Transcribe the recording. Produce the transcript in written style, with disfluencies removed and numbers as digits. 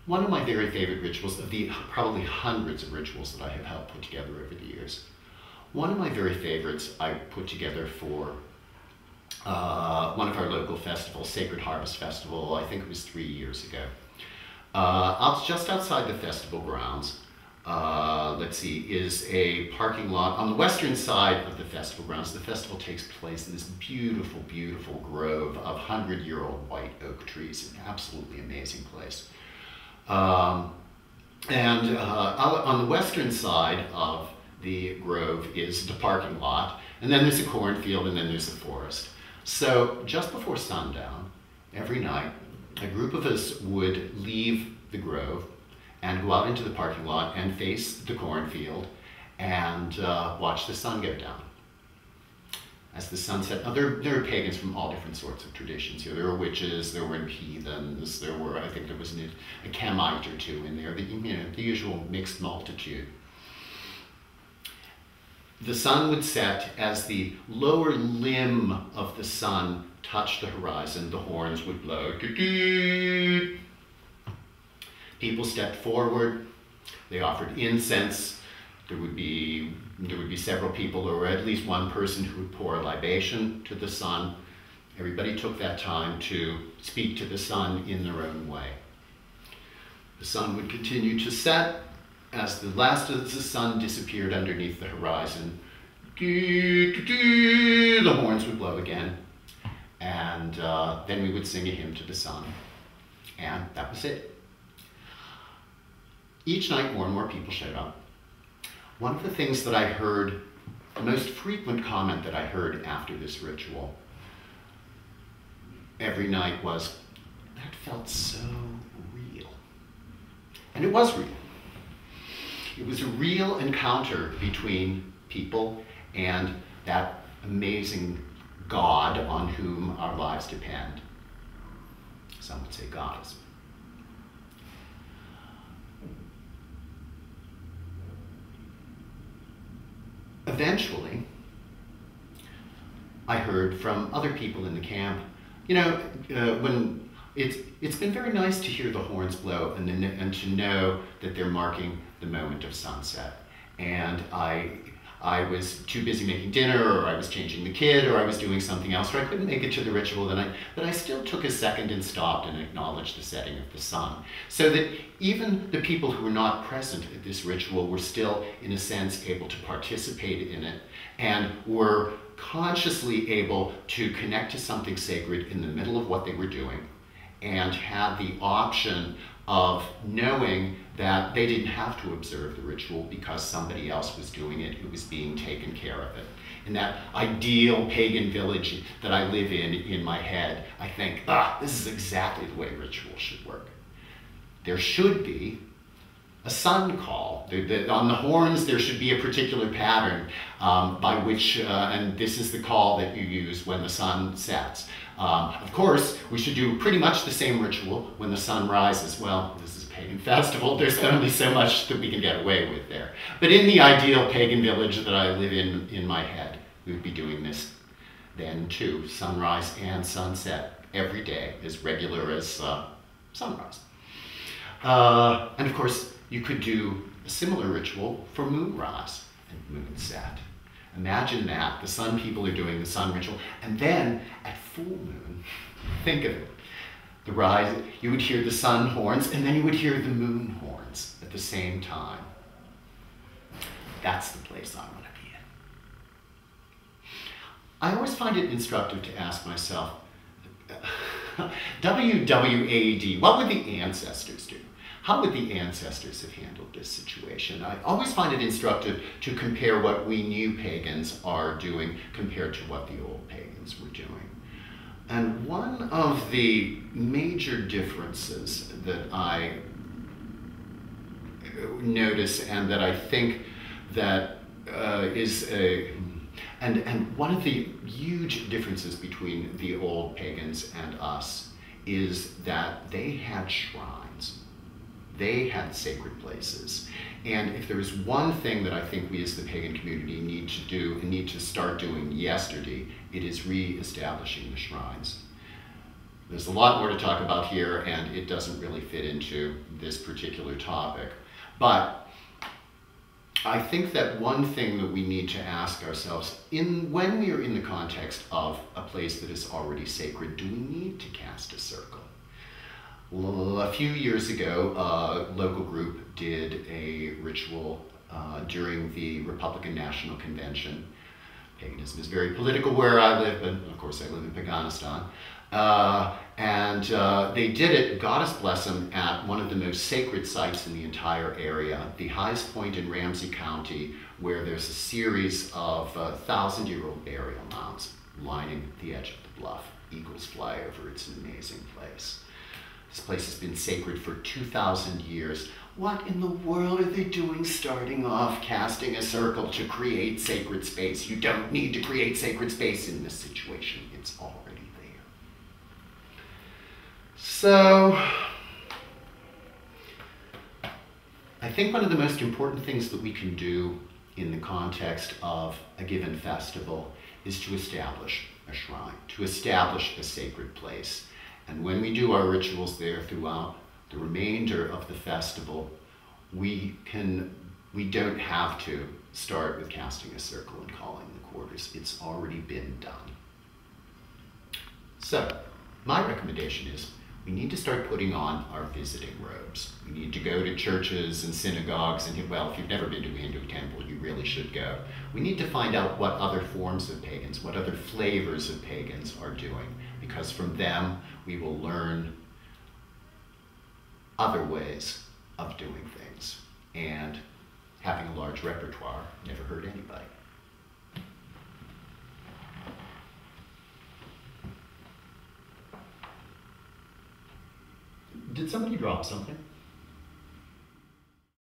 One of my very favorite rituals, of the probably hundreds of rituals that I have helped put together over the years, one of my very favorites I put together for one of our local festivals, Sacred Harvest Festival. I think it was 3 years ago. Just outside the festival grounds, let's see, is a parking lot on the western side of the festival grounds. The festival takes place in this beautiful, beautiful grove of 100-year-old white oak trees. An absolutely amazing place. On the western side of the grove is the parking lot, and then there's a cornfield, and then there's a forest. So just before sundown, every night, a group of us would leave the grove and go out into the parking lot and face the cornfield and watch the sun go down. As the sun set, now there are pagans from all different sorts of traditions here. There were witches, there were heathens, there were, I think there was a Camite or two in there, the usual mixed multitude. The sun would set. As the lower limb of the sun touched the horizon, the horns would blow. Doo-doo. People stepped forward, they offered incense. There would be several people, or at least one person, who would pour a libation to the sun. Everybody took that time to speak to the sun in their own way. The sun would continue to set. As the last of the sun disappeared underneath the horizon, the horns would blow again, and then we would sing a hymn to the sun, and that was it. Each night, more and more people showed up. One of the things that I heard, the most frequent comment that I heard after this ritual every night was, "That felt so real." And it was real. It was a real encounter between people and that amazing God on whom our lives depend. Some would say goddess. Eventually, I heard from other people in the camp, when it's been very nice to hear the horns blow and to know that they're marking the moment of sunset. And I was too busy making dinner, or I was changing the kid, or I was doing something else, or I couldn't make it to the ritual, but I still took a second and stopped and acknowledged the setting of the sun. So that even the people who were not present at this ritual were still, in a sense, able to participate in it, and were consciously able to connect to something sacred in the middle of what they were doing, and had the option of knowing that they didn't have to observe the ritual because somebody else was doing it, who was being taken care of it. In that ideal pagan village that I live in my head, I think, this is exactly the way ritual should work. There should be a sun call. On the horns, there should be a particular pattern by which, and this is the call that you use when the sun sets. Of course, we should do pretty much the same ritual when the sun rises. Well, this is a pagan festival. There's only so much that we can get away with there. But in the ideal pagan village that I live in my head, we would be doing this then too. Sunrise and sunset every day, as regular as sunrise. And of course, you could do a similar ritual for moonrise and moonset. Imagine that, the sun people are doing the sun ritual, and then at full moon, think of it, the rise, you would hear the sun horns, and then you would hear the moon horns at the same time. That's the place I want to be in. I always find it instructive to ask myself, WWAD, what would the ancestors do? How would the ancestors have handled this situation? I always find it instructive to compare what we new pagans are doing compared to what the old pagans were doing. And one of the major differences that I notice, and that I think that and one of the huge differences between the old pagans and us is that they had shrines. They had sacred places. And if there is one thing that I think we as the pagan community need to do and need to start doing yesterday, it is re-establishing the shrines. There's a lot more to talk about here, and it doesn't really fit into this particular topic. But I think that one thing that we need to ask ourselves, when we are in the context of a place that is already sacred, do we need to cast a circle? Well, a few years ago, a local group did a ritual during the Republican National Convention. Paganism is very political where I live, but of course I live in Paganistan. They did it, goddess bless them, at one of the most sacred sites in the entire area, the highest point in Ramsey County, where there's a series of 1,000-year-old burial mounds lining the edge of the bluff. Eagles fly over. It's an amazing place. This place has been sacred for 2,000 years. What in the world are they doing starting off casting a circle to create sacred space? You don't need to create sacred space in this situation. It's already there. So, I think one of the most important things that we can do in the context of a given festival is to establish a shrine, to establish a sacred place. And when we do our rituals there throughout the remainder of the festival, we don't have to start with casting a circle and calling the quarters. It's already been done. So, my recommendation is we need to start putting on our visiting robes. We need to go to churches and synagogues, and well, if you've never been to a Hindu temple, you really should go. We need to find out what other forms of pagans, what other flavors of pagans are doing, because from them we will learn other ways of doing things. And having a large repertoire never hurt anybody. Did somebody drop something?